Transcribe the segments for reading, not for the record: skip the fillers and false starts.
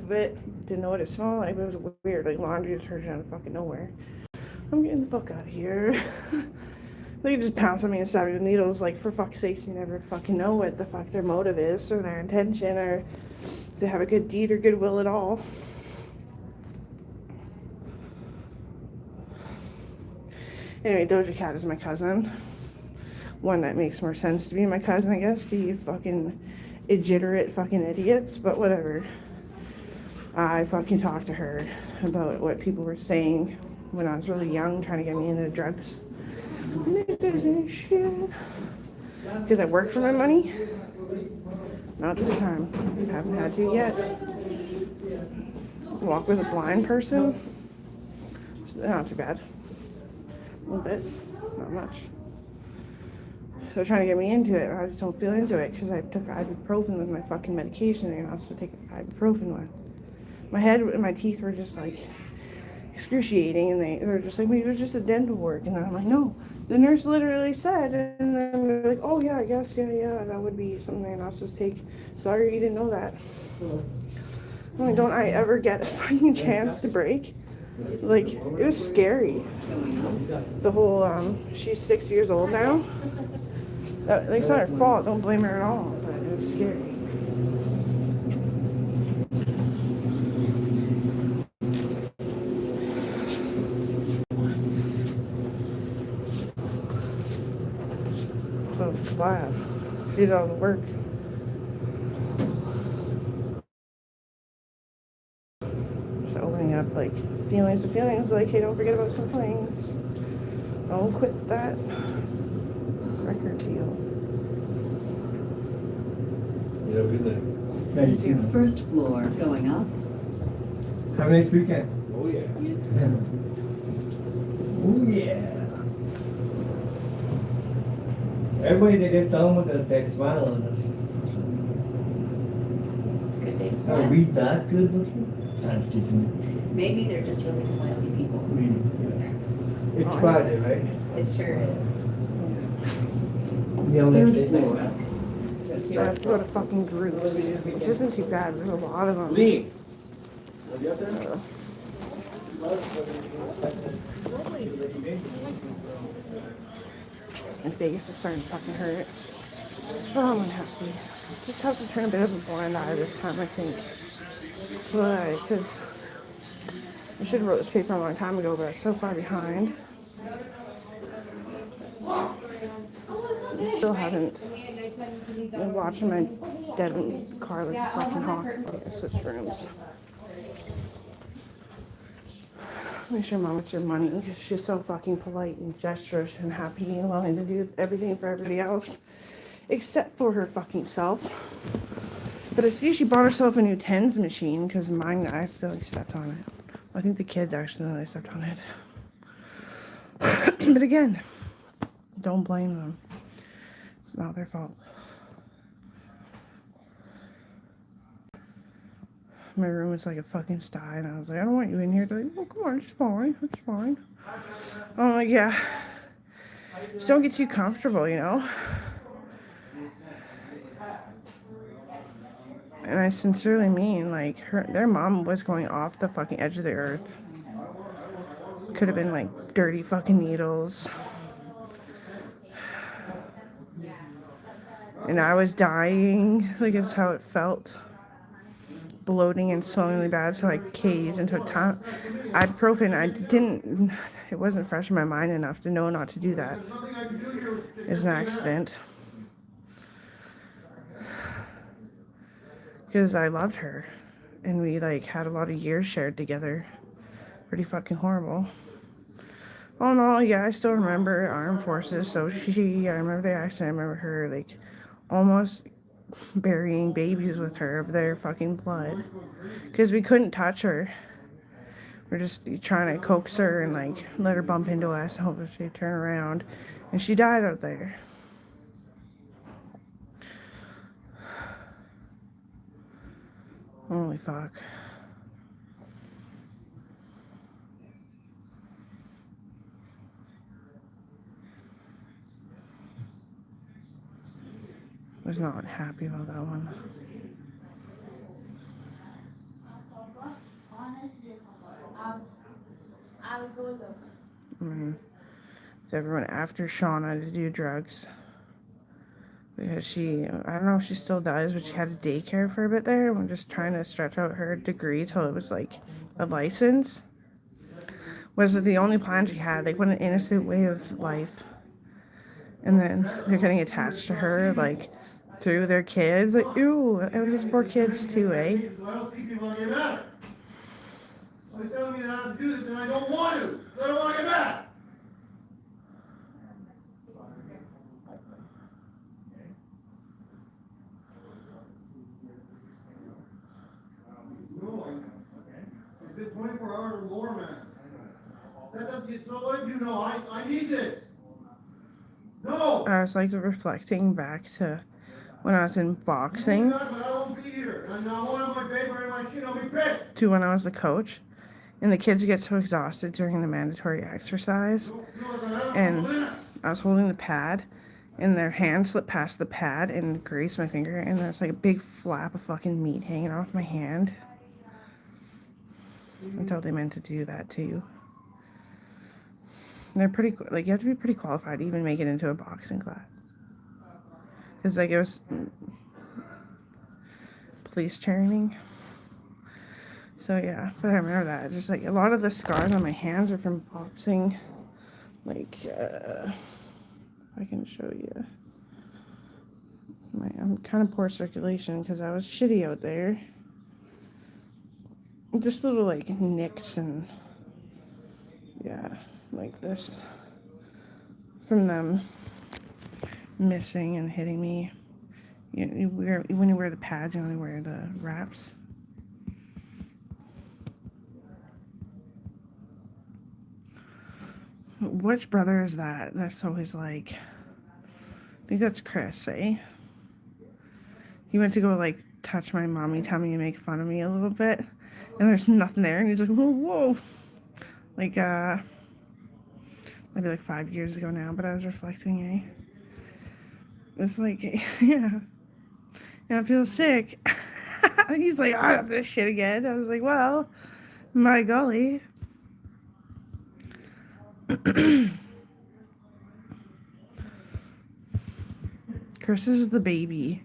of it. Didn't know what it smelled like, but it was weird, like laundry detergent out of fucking nowhere. I'm getting the fuck out of here. They just pounce on me and stab me with needles. Like, for fuck's sakes, you never fucking know what the fuck their motive is or their intention or if they have a good deed or goodwill at all. Anyway, Doja Cat is my cousin. One that makes more sense to be my cousin, I guess, to you fucking illiterate fucking idiots, but whatever. I fucking talked to her about what people were saying when I was really young, trying to get me into drugs. Niggas and shit. Because I work for my money. Not this time. Haven't had to yet. Walk with a blind person. It's not too bad. A little bit. Not much. They're trying to get me into it. I just don't feel into it because I took ibuprofen with my fucking medication and you're not supposed to take ibuprofen with. My head and my teeth were just like excruciating, and they were just like, maybe it was just a dental work. And I'm like, no. The nurse literally said, and then they're like, oh yeah, I guess, yeah, that would be something I'm not supposed to take. Sorry, you didn't know that. I'm like, don't I ever get a fucking chance to break? Like, it was scary. The whole, she's 6 years old now. Like, it's not her fault, don't blame her at all, but it was scary. So, glad. She did all the work. Just opening up, like, feelings to feelings, like, hey, don't forget about some feelings. Don't quit that record deal. You have a good night. Thank you. First floor going up. Have a nice weekend. Oh, yeah. Oh yeah. Everybody that gets on with us, they smile on us. It's a good day to Are smile. we that good looking? Thanks, Stephen. Maybe they're just really smiley people. It's Friday, right? It sure is. Yeah, let's Third get floor. I have to go to fucking groups, which isn't too bad. There's a lot of them. Lee. Are you up there? And Vegas is starting to fucking hurt. Oh, I'm unhappy. Just have to turn a bit of a blind eye this time, I think. So, because I should have wrote this paper a long time ago, but I'm so far behind. Still haven't been watching my dead car like a fucking hawk. I switched rooms. Make sure Mom gets her money because she's so fucking polite and gesturous and happy and willing to do everything for everybody else except for her fucking self. But I see she bought herself a new tens machine because mine accidentally stepped on it. I think the kids accidentally stepped on it. But again, don't blame them. It's not their fault. My room is like a fucking sty, and I was like, I don't want you in here. They're like, oh, come on, it's fine, it's fine. I'm like, yeah, just don't get too comfortable, you know? And I sincerely mean, like, their mom was going off the fucking edge of the earth. Could have been, like, dirty fucking needles. And I was dying, like, it's how it felt. Bloating and swelling really bad, so I caved and took ibuprofen. It wasn't fresh in my mind enough to know not to do that. It's an accident. Because I loved her. And we, like, had a lot of years shared together. Pretty fucking horrible. Oh no, yeah, I still remember armed forces, so I remember the accident, I remember her, like, almost burying babies with her of their fucking blood because we couldn't touch her. We're just trying to coax her and like let her bump into us and hope that she'd turn around, and she died out there. Holy fuck. Was not happy about that one. And it's everyone after Shauna to do drugs. Because she, I don't know if she still does, but she had a daycare for a bit there. We're just trying to stretch out her degree till it was like a license. Was the only plan she had, like what an innocent way of life. And then they're getting attached to her, like through their kids. Like, ew, I would just poor kids too, eh? I don't see people get mad. Always telling me that I have to do this and I don't want to. I don't want to get mad. No, it's been 24 hours or more, man. That doesn't get so what if you know I need this. No. I was like reflecting back to when I was in boxing, But I won't be here. And I won't have my paper and my shit. I'll be pissed. to when I was the coach. And the kids get so exhausted during the mandatory exercise. And I was holding the pad, and their hand slipped past the pad and grazed my finger, and there's like a big flap of fucking meat hanging off my hand. I totally meant to do that to you. They're pretty, like, you have to be pretty qualified to even make it into a boxing class. Because, like, it was police training. So, yeah, but I remember that. Just, like, a lot of the scars on my hands are from boxing. Like, if I can show you. I'm kind of poor circulation because I was shitty out there. Just little, like, nicks and, yeah, like this. From them missing and hitting me. When you wear the pads, you only wear the wraps. Which brother is that? That's always like, I think that's Chris, eh? He went to go like touch my mommy tummy and make fun of me a little bit, and there's nothing there, and he's like, whoa, whoa. Like, maybe like 5 years ago now, but I was reflecting, eh? It's like, yeah. And I feel sick. He's like, I have this shit again. I was like, well, my golly. Chris is the baby.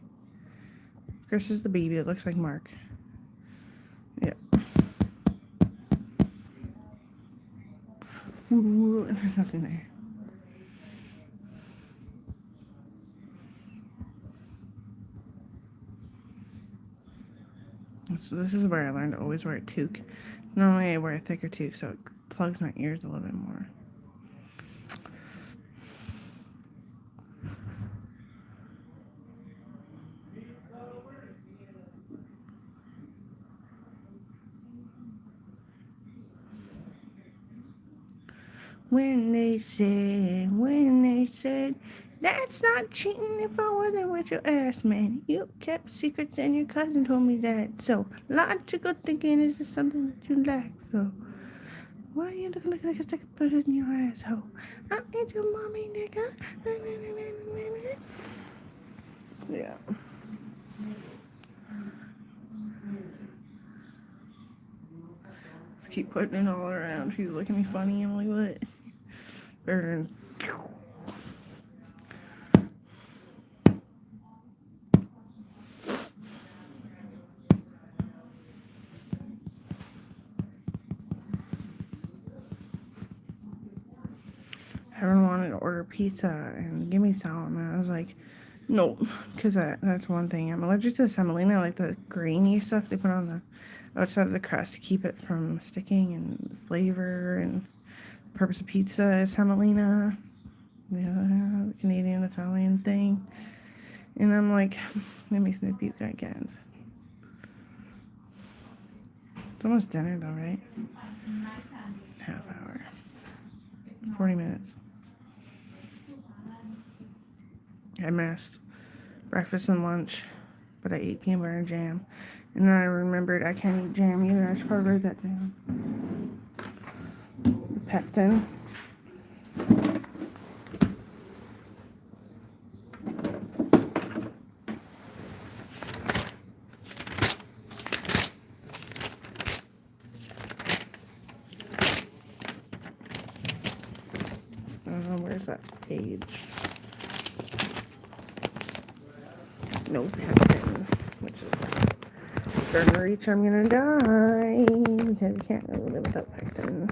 Chris is the baby that looks like Mark. Yeah. Ooh, there's nothing there. So this is where I learned to always wear a toque. Normally I wear a thicker toque so it plugs my ears a little bit more. When they said, that's not cheating if I wasn't with your ass, man. You kept secrets and your cousin told me that. So, logical thinking is just something that you lack, so. Why are you looking like a stick of butter in your asshole? I ain't your mommy, nigga. Yeah. Just keep putting it all around. She's looking at me funny. I'm like, what? Burn. Everyone wanted to order pizza and give me some, and I was like, no, because that's one thing. I'm allergic to the semolina, like the grainy stuff they put on the outside of the crust to keep it from sticking and flavor, and the purpose of pizza is semolina, the Canadian Italian thing. And I'm like, it makes me puke again. It's almost dinner though, right? Half hour. 40 minutes. I missed breakfast and lunch, but I ate peanut butter and jam. And then I remembered I can't eat jam either. I should probably write that down. The pectin. Where's that page? No Pectin, which is starting to reach I'm gonna die because you can't really live without Pectin.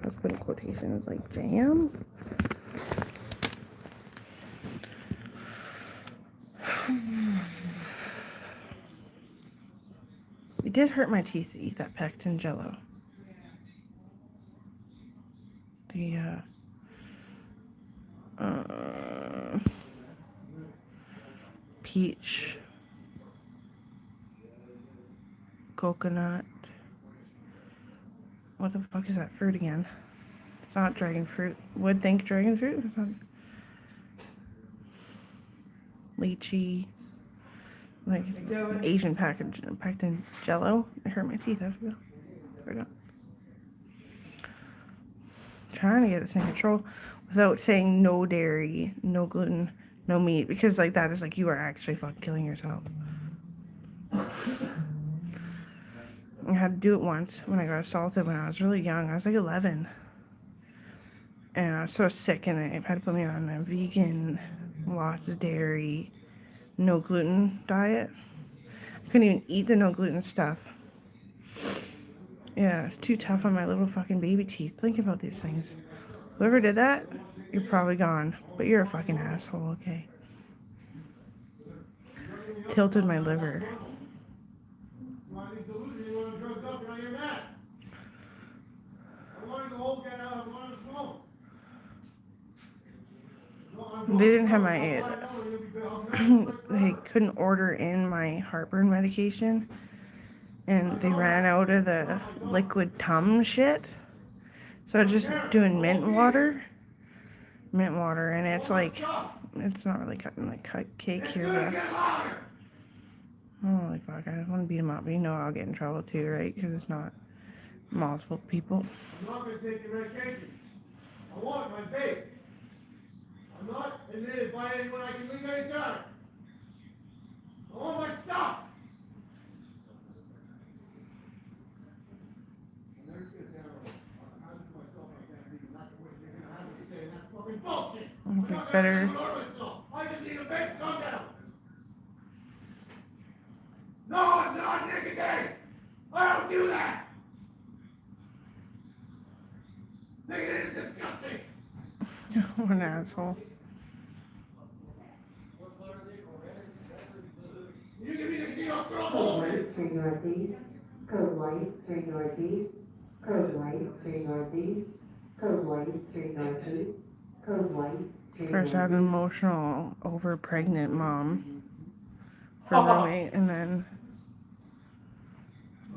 I was putting quotations like jam. It did hurt my teeth to eat that Pectin Jello. The peach, coconut. What the fuck is that fruit again? It's not dragon fruit. Would think dragon fruit. It's not. Lychee. Like Asian package packed in Jello. It hurt my teeth. I forgot. Trying to get this in control without saying no dairy, no gluten, no meat, because like that is like you are actually fucking killing yourself. I had to do it once when I got assaulted when I was really young. I was like 11. And I was so sick, and they had to put me on a vegan, lots of dairy, no gluten diet. I couldn't even eat the no gluten stuff. Yeah, it's too tough on my little fucking baby teeth. Think about these things. Whoever did that, you're probably gone. But you're a fucking asshole, okay? Tilted my liver. Why these delusions, you want to drugged up, now you're mad. I wanted to hold that out, I wanted to smoke. They didn't have my... they couldn't order in my heartburn medication. And they ran out of the liquid Tum shit. So I was just doing mint water. And it's like, it's not really cutting like cut cake here, but holy fuck, I want to beat him up, but you know I'll get in trouble too, right? Because it's not multiple people. I'm not going to take your medication. I want my baby. I'm not admitted by anyone I can legally done. I want my stuff. It's like better. I just need a big calm down. No, it's not nicotine. I don't do that. Nicotine is disgusting. What an asshole. You give me nicotine, I'll throw Code more. white, 3 northeast. Code white, 3 northeast. Code white, 3 northeast. Code white, 3 northeast. Code white, 3 First I had an northeast. emotional, over pregnant mom for roommate, and then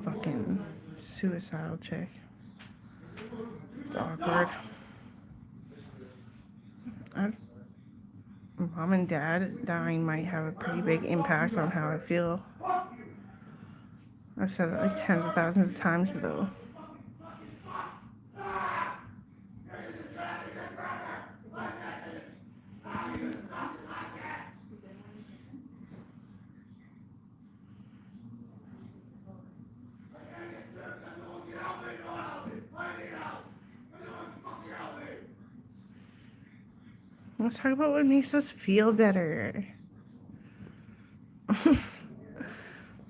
fucking suicidal chick. It's awkward. Mom and dad dying might have a pretty big impact on how I feel. I've said it like tens of thousands of times though. Let's talk about what makes us feel better.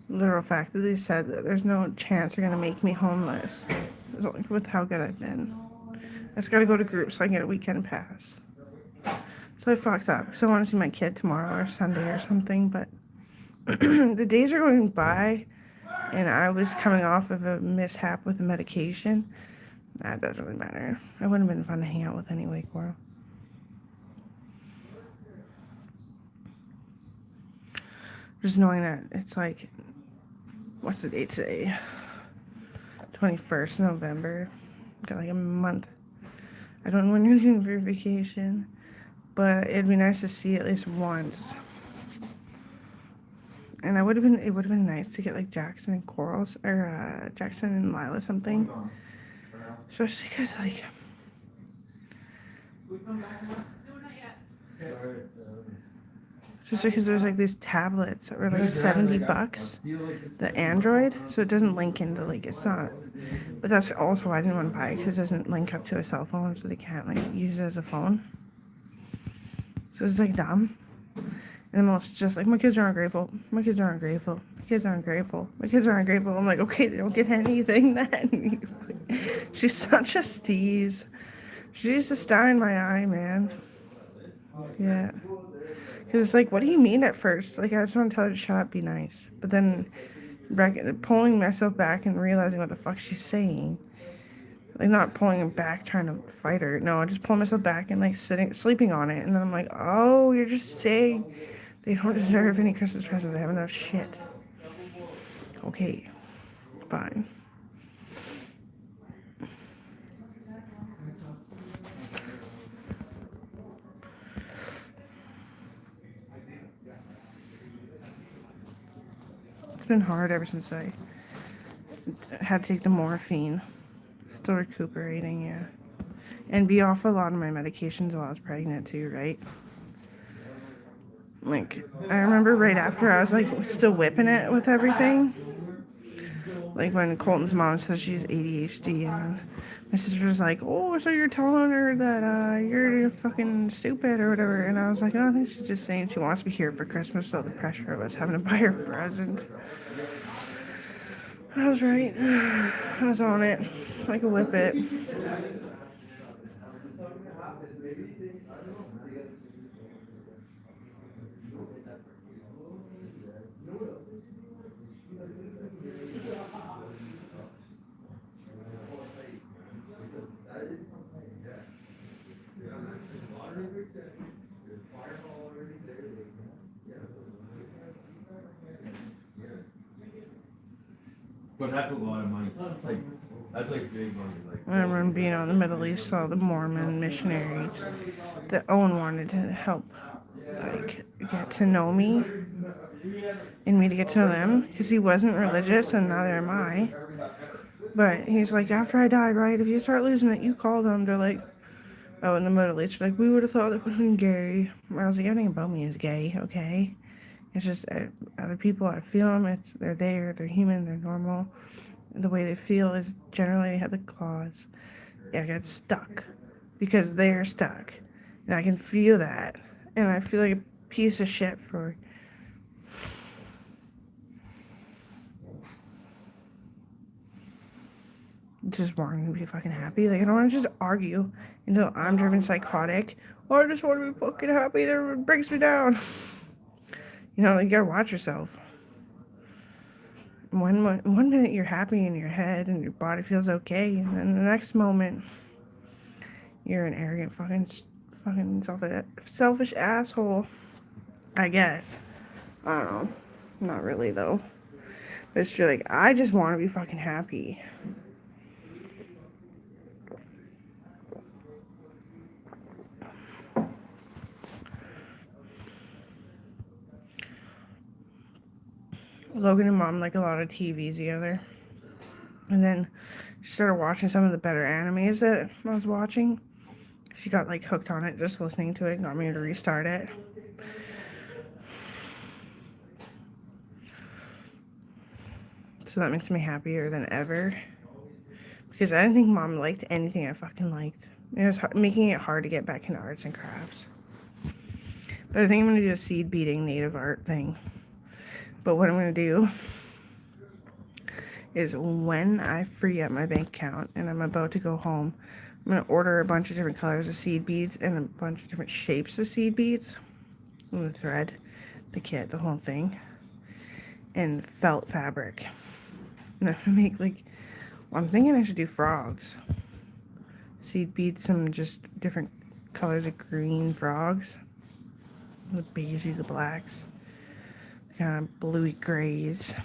Literal fact that they said that there's no chance they're gonna make me homeless. Like with how good I've been. I just gotta go to groups so I can get a weekend pass. So I fucked up because I want to see my kid tomorrow or Sunday or something, but the days are going by and I was coming off of a mishap with the medication. That doesn't really matter. It wouldn't have been fun to hang out with anyway, Coral. Just knowing that it's like, what's the date today? 21st November. Got like a month. I don't know when you're leaving for vacation, but it'd be nice to see at least once. And it would have been nice to get like Jackson and Corals, or Jackson and Lila something. Especially because like, Just because there's like these tablets that were like $70, the Android, so it doesn't link into like it's not. But that's also why I didn't want to buy it because it doesn't link up to a cell phone, so they can't like use it as a phone. So it's like dumb. And most just like my kids are ungrateful. My kids are ungrateful. My kids are ungrateful. My kids are ungrateful. I'm like, okay, they don't get anything then. She's such a steez. She's a star in my eye, man. Yeah. Because it's like, what do you mean at first? Like, I just want to tell her to shut up, be nice. But then pulling myself back and realizing what the fuck she's saying. Like, not pulling it back, trying to fight her. No, I just pull myself back and, like, sleeping on it. And then I'm like, oh, you're just saying they don't deserve any Christmas presents. They have enough shit. Okay. Fine. It's been hard ever since I had to take the morphine. Still recuperating, yeah. And be off a lot of my medications while I was pregnant too, right? Like, I remember right after I was like still whipping it with everything. Like when Colton's mom says she has ADHD and my sister was like, oh, so you're telling her that you're fucking stupid or whatever. And I was like, no, I think she's just saying she wants me here for Christmas, so the pressure of us having to buy her a present. I was right. I was on it. Like a whippet. But that's a lot of money. Like, that's like big money. Like, I remember being out in the Middle East, saw the Mormon missionaries that Owen wanted to help, like, get to know me and me to get to know them because he wasn't religious and neither am I. But he's like, after I die, right, if you start losing it, you call them. They're like, oh, in the Middle East, like, we would have thought that would have been gay. I was like, everything about me is gay, okay? It's just other people, I feel them, they're there, they're human, they're normal. The way they feel is generally have the claws. Yeah, I get stuck because they're stuck. And I can feel that. And I feel like a piece of shit for just wanting to be fucking happy. Like, I don't want to just argue until I'm driven psychotic. Or I just want to be fucking happy. That brings me down. You know, you gotta watch yourself. One minute you're happy in your head and your body feels okay, and then the next moment you're an arrogant fucking selfish asshole. I guess. I don't know. Not really though. But it's just like, I just want to be fucking happy. Logan and Mom like a lot of TVs together. And then she started watching some of the better animes that I was watching. She got like hooked on it just listening to it, got me to restart it. So that makes me happier than ever. Because I didn't think Mom liked anything I fucking liked. It was making it hard to get back into arts and crafts. But I think I'm going to do a seed beating native art thing. But what I'm going to do is when I free up my bank account and I'm about to go home, I'm going to order a bunch of different colors of seed beads and a bunch of different shapes of seed beads. The thread, the kit, the whole thing. And felt fabric. And I'm going to make like, well, I'm thinking I should do frogs. Seed beads, some just different colors of green frogs. The beiges, the blacks. Kind of bluey grays.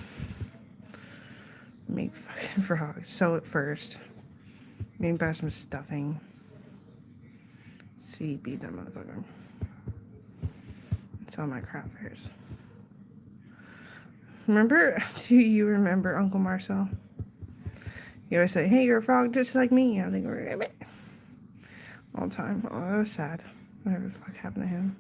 Make fucking frogs. Sew it first. Maybe buy some stuffing. Seed bead that motherfucker. Sell my craft fairs. Do you remember Uncle Marcel? He always say, hey, you're a frog just like me. I think we're all the time. Oh, that was sad. Whatever the fuck happened to him.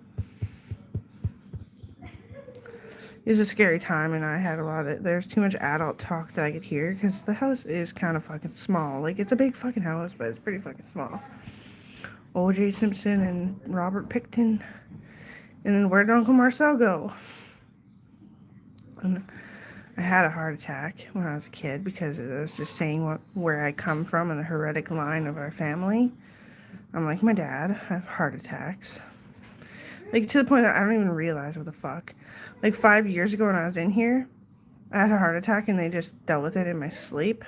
it was a scary time, and I had there's too much adult talk that I could hear, because the house is kind of fucking small. Like, it's a big fucking house, but it's pretty fucking small. O.J. Simpson and Robert Pickton. And then where did Uncle Marcel go? And I had a heart attack when I was a kid, because it was just saying where I come from and the heretic line of our family. I'm like, my dad, I have heart attacks. Like, to the point that I don't even realize what the fuck. Like, 5 years ago when I was in here, I had a heart attack and they just dealt with it in my sleep.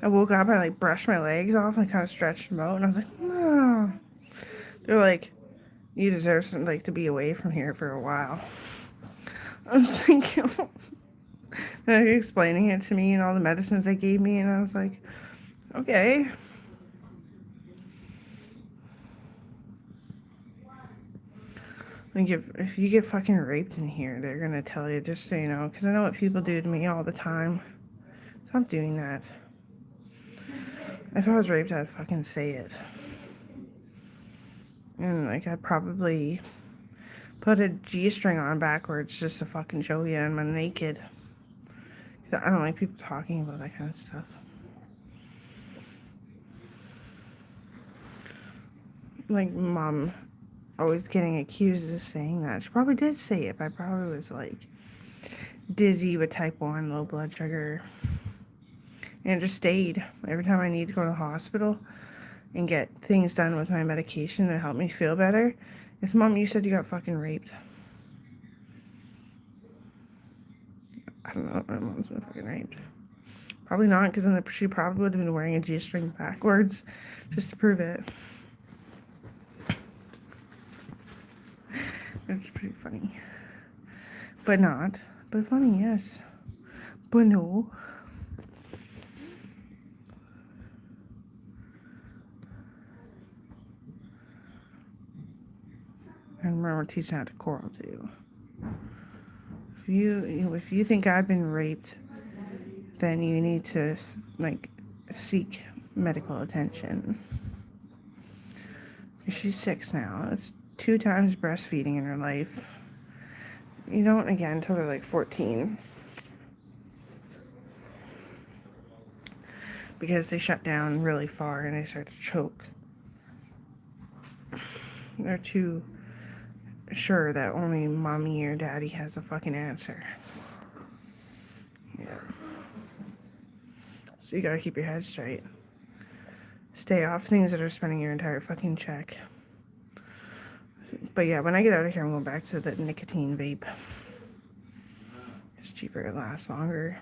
I woke up, I like brushed my legs off and kind of stretched them out, and I was like, no. They're like, you deserve some, like, to be away from here for a while. I was thinking, and explaining it to me and all the medicines they gave me, and I was like, okay. Like, if you get fucking raped in here, they're gonna tell you, just so you know, because I know what people do to me all the time. Stop doing that. If I was raped, I'd fucking say it. And, like, I'd probably put a G-string on backwards just to fucking show you I'm naked. I don't like people talking about that kind of stuff. Like, Mom always getting accused of saying that. She probably did say it, but I probably was, like, dizzy with type 1, low blood sugar. And it just stayed. Every time I need to go to the hospital and get things done with my medication to help me feel better, it's, Mom, you said you got fucking raped. I don't know if my mom's been fucking raped. Probably not, because then she probably would have been wearing a G-string backwards just to prove it. It's pretty funny. But not. But funny, yes. But no. And remember teaching how to coral too. If you think I've been raped, then you need to, like, seek medical attention. She's 6 now. It's 2 times breastfeeding in her life. You don't, again, until they're like 14. Because they shut down really far and they start to choke. They're too sure that only mommy or daddy has a fucking answer. Yeah. So you gotta keep your head straight. Stay off things that are spending your entire fucking check. But yeah, when I get out of here, I'm going back to the nicotine vape. It's cheaper, it lasts longer.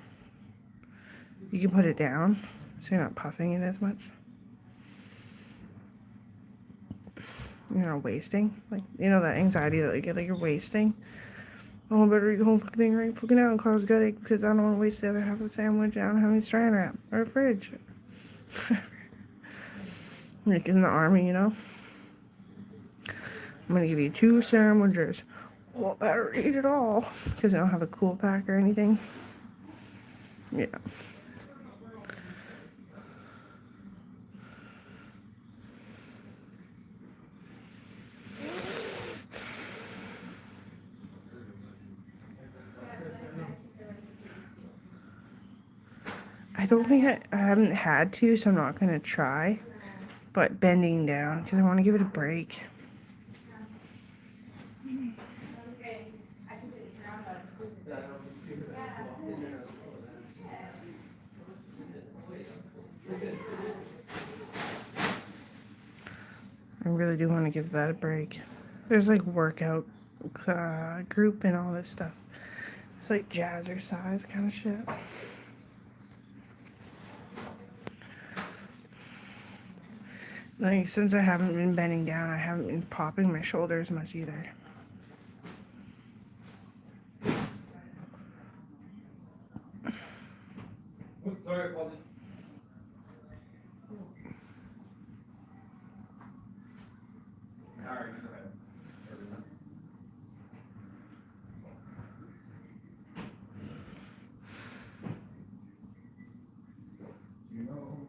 You can put it down, so you're not puffing it as much. You're not wasting. Like, you know that anxiety that you get, like, you're wasting? Oh, I better eat the whole fucking thing right fucking out and cause a headache because I don't want to waste the other half of the sandwich. I don't have any saran wrap or a fridge. Like in the army, you know? I'm gonna give you 2 sandwiches. Well, I better eat it all because I don't have a cool pack or anything. Yeah. I don't think I haven't had to, so I'm not gonna try. But bending down because I want to give it a break. I really do want to give that a break. There's like workout group and all this stuff. It's like jazzercise kind of shit. Like, since I haven't been bending down, I haven't been popping my shoulders much either. Sorry, Alright, go ahead. You know.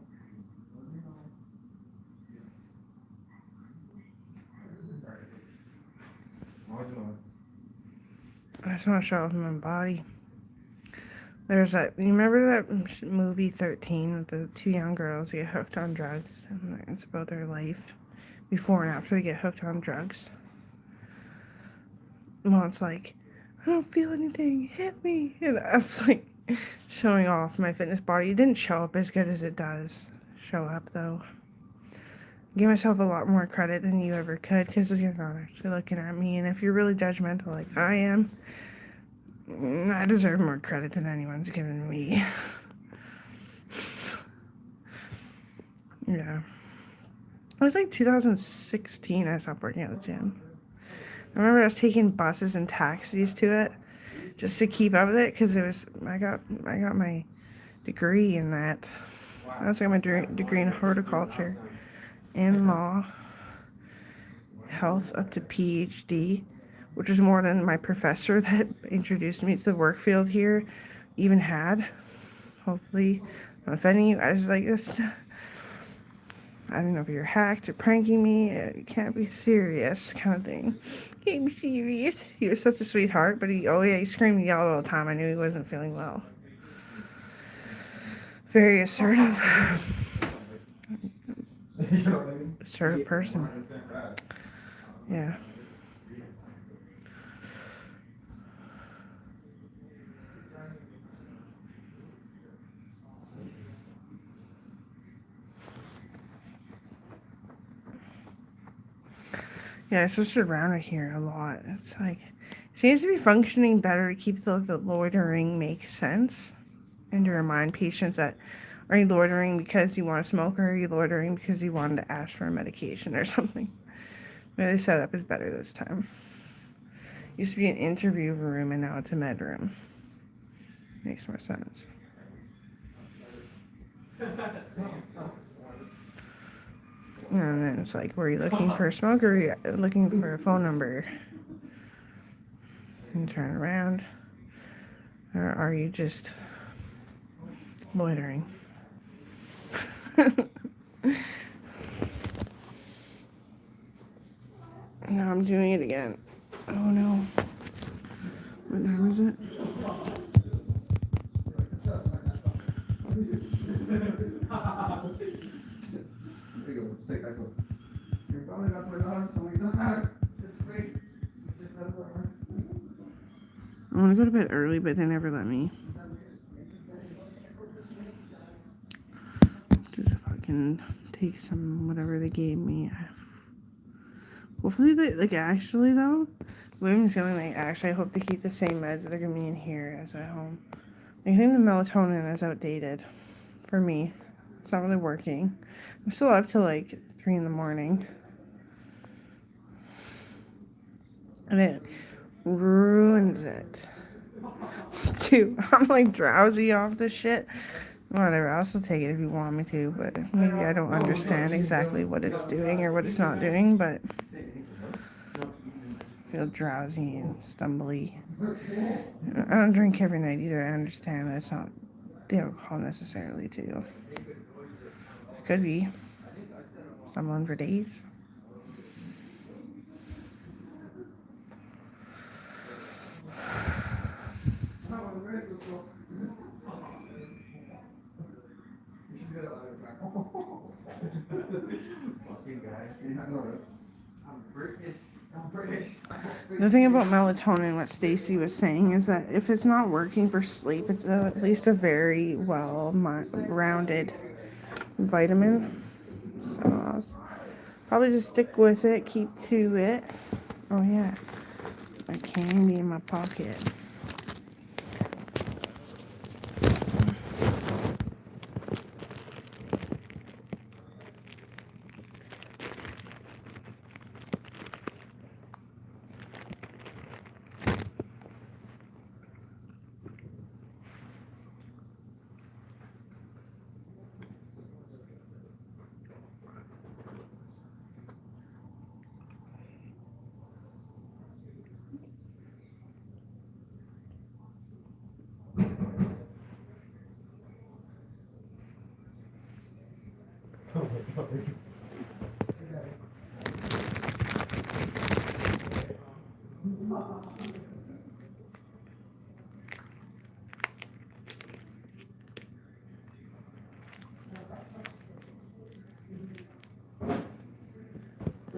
I just want to show off my body. There's that. You remember that movie 13 with the two young girls get hooked on drugs, and it's about their life before and after they get hooked on drugs. Well, it's like, I don't feel anything. Hit me. And I was like showing off my fitness body. It didn't show up as good as it does show up though. Give myself a lot more credit than you ever could because you're not actually looking at me. And if you're really judgmental like I am, I deserve more credit than anyone's given me. Yeah. It was like 2016 I stopped working at the gym. I remember I was taking buses and taxis to it just to keep up with it because I got my degree in that. I also got my degree in horticulture and law, health up to PhD, which is more than my professor that introduced me to the work field here even had. Hopefully, I'm not offending you. I was like, this. I don't know if you're hacked or pranking me. It can't be serious, kind of thing. Can't be serious. He was such a sweetheart, but he screamed and yelled all the time. I knew he wasn't feeling well. Very assertive. Assertive person. Yeah. Yeah, I switched around here a lot. It's like, it seems to be functioning better to keep the loitering make sense and to remind patients that, are you loitering because you want to smoke or are you loitering because you wanted to ask for a medication or something? Maybe the setup is better this time. Used to be an interview room and now it's a med room. Makes more sense. And then it's like, were you looking for a smoke or were you looking for a phone number? And turn around. Or are you just loitering? Now I'm doing it again. Oh no. What time is it? There you go, take that go. You're probably not my daughter, so it doesn't matter. It's great. It's just that whatever. I want to go to bed early, but they never let me. Just fucking take some whatever they gave me. Hopefully, actually though, I've been feeling like actually I hope they keep the same meds that they're giving me in here as at home. I think the melatonin is outdated for me. It's not really working. I'm still up till like 3 in the morning. And it ruins it. Dude, I'm like drowsy off this shit. Whatever, I'll still take it if you want me to, but maybe I don't understand exactly what it's doing or what it's not doing, but I feel drowsy and stumbly. I don't drink every night either. I understand that it's not the alcohol necessarily too. It could be. Stumbling for days. Fucking guy. I'm British. The thing about melatonin, what Stacy was saying, is that if it's not working for sleep, it's at least a very well-rounded vitamin. So I'll probably just stick with it, keep to it. Oh yeah, my candy in my pocket.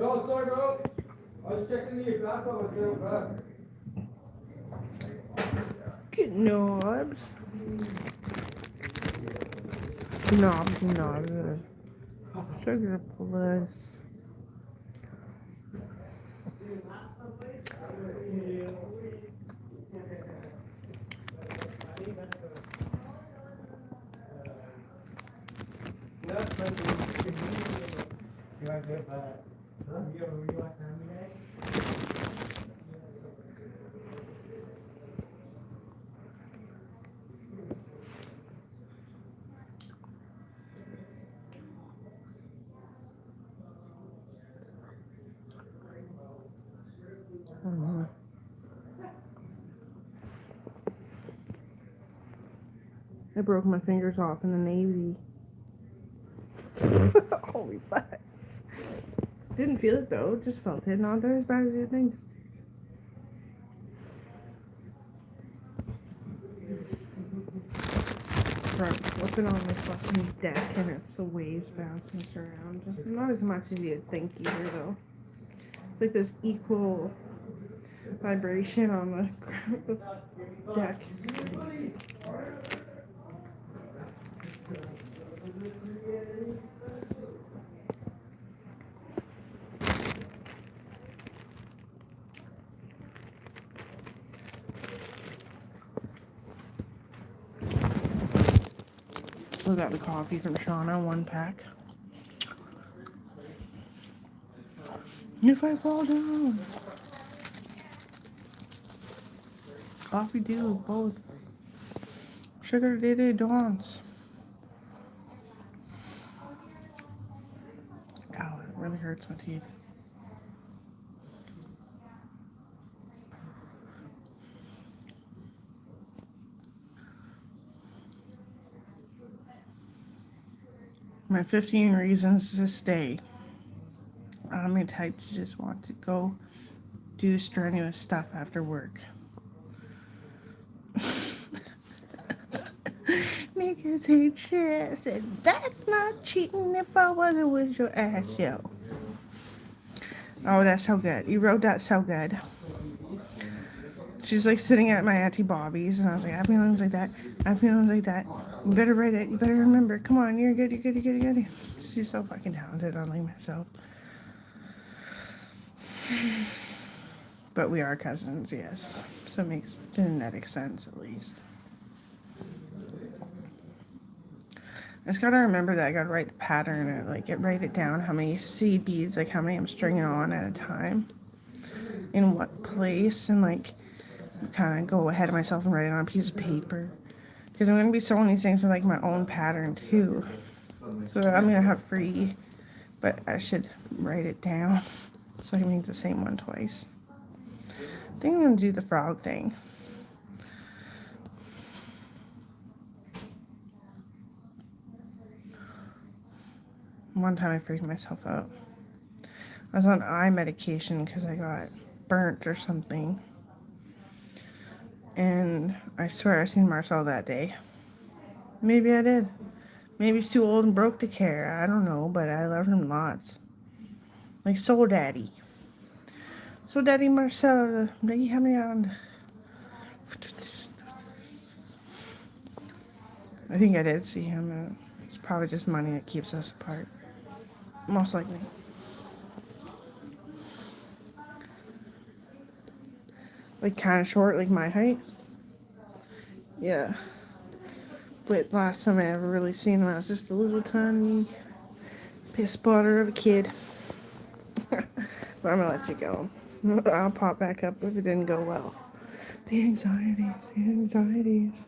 Go, sorry, bro. I was checking the back over there, bro. Get knobs. Knobs. Sugar plus. I broke my fingers off in the Navy. Holy fuck. Didn't feel it though, just felt it. Not as bad as you think. Front flipping on the fucking deck and it's the waves bouncing around. Just not as much as you'd think either though. It's like this equal vibration on the deck. We got the coffee from Shauna, 1 pack. If I fall down. Coffee deal, both. Sugar Day Dawns. Ow, it really hurts my teeth. My 15 reasons to stay. I'm a type to just want to go do strenuous stuff after work. Niggas hate shit. I said, that's not cheating if I wasn't with your ass, yo. Oh, that's so good. You wrote that so good. She's like sitting at my Auntie Bobby's, and I was like, I have feelings like that. I have feelings like that. You better write it. You better remember. Come on, you're good. She's so fucking talented, unlike myself. But we are cousins, yes. So it makes genetic sense, at least. I just gotta remember that I gotta write the pattern and like write it down, how many seed beads, like how many I'm stringing on at a time, in what place, and like kind of go ahead of myself and write it on a piece of paper, because I'm gonna be sewing these things with like my own pattern too, so I'm gonna have free, but I should write it down so I can make the same one twice. I think I'm gonna do the frog thing. One time I freaked myself out. I was on eye medication because I got burnt or something. And I swear I seen Marcel that day. Maybe I did. Maybe he's too old and broke to care. I don't know, but I love him lots. Like Soul Daddy. Soul Daddy Marcel, you have me on. I think I did see him. It's probably just money that keeps us apart. Most likely. Like kind of short, like my height. Yeah. But last time I ever really seen him, I was just a little tiny piss spotter of a kid. But I'm gonna let you go. I'll pop back up if it didn't go well. The anxieties.